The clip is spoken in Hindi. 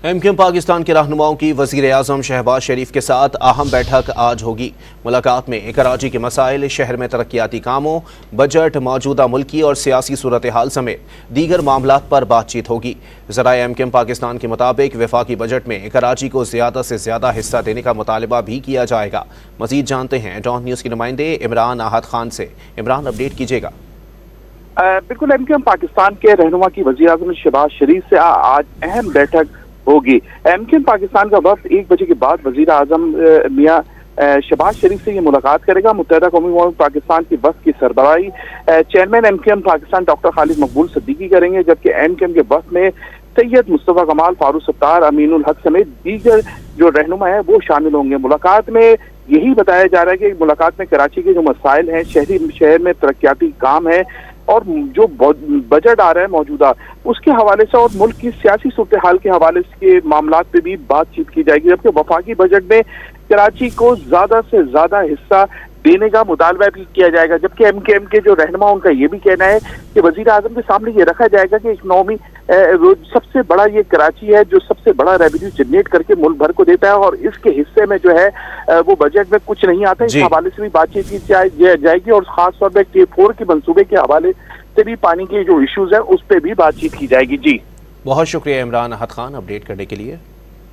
एमक्यूएम पाकिस्तान के रहनुमाओं की वज़ीर आज़म शहबाज शरीफ के साथ अहम बैठक आज होगी। मुलाकात में कराची के मसाइल, शहर में तरक्याती कामों, बजट, मौजूदा मुल्की और सियासी सूरत हाल समेत दीगर मामलात पर बातचीत होगी। ज़राए एमक्यूएम पाकिस्तान के मुताबिक वफाकी बजट में कराची को ज़्यादा से ज़्यादा हिस्सा देने का मुतालबा भी किया जाएगा। मज़ीद जानते हैं डॉन न्यूज़ के नुमाइंदे इमरान आहद खान से। इमरान, अपडेट कीजिएगा। बिल्कुल, एमक्यूएम पाकिस्तान के रहनुमा की वज़ीर आज़म शहबाज शरीफ से आज अहम बैठक होगी। एमक्यूएम पाकिस्तान का वफ्द 1 बजे के बाद वज़ीर आज़म मियां शहबाज शरीफ से ये मुलाकात करेगा। मुत्तहिदा कौमी पाकिस्तान की वफ्द की सरबराही chairman MQM Pakistan doctor Khalid Maqbool Siddiqui करेंगे, जबकि एमक्यूएम के वफ्द में सैयद मुस्तफ़ा कमाल, फारूक सत्तार, अमीनुल हक समेत दीगर जो रहनुमा है वो शामिल होंगे। मुलाकात में यही बताया जा रहा है कि मुलाकात में कराची के जो मसाइल हैं, शहर में तरक्याती काम है और जो बजट आ रहा है मौजूदा, उसके हवाले से और मुल्क की सियासी सूरत हाल के हवाले के मामलात पे भी बातचीत की जाएगी। जबकि वफाकी बजट में कराची को ज्यादा से ज्यादा हिस्सा देने का मुतालबा भी किया जाएगा। जबकि एमक्यूएम के जो रहनुमा उनका ये भी कहना है कि वजीर आजम के सामने ये रखा जाएगा कि इकनॉमी सबसे बड़ा ये कराची है जो सबसे बड़ा रेवेन्यू जनरेट करके मुल्क भर को देता है और इसके हिस्से में जो है वो बजट में कुछ नहीं आता। इस हवाले से भी बातचीत की जाएगी और खास तौर पर K4 के मंसूबे के हवाले से भी पानी के जो इश्यूज है उस पर भी बातचीत की जाएगी। जी, बहुत शुक्रिया इमरान आहद खान अपडेट करने के लिए।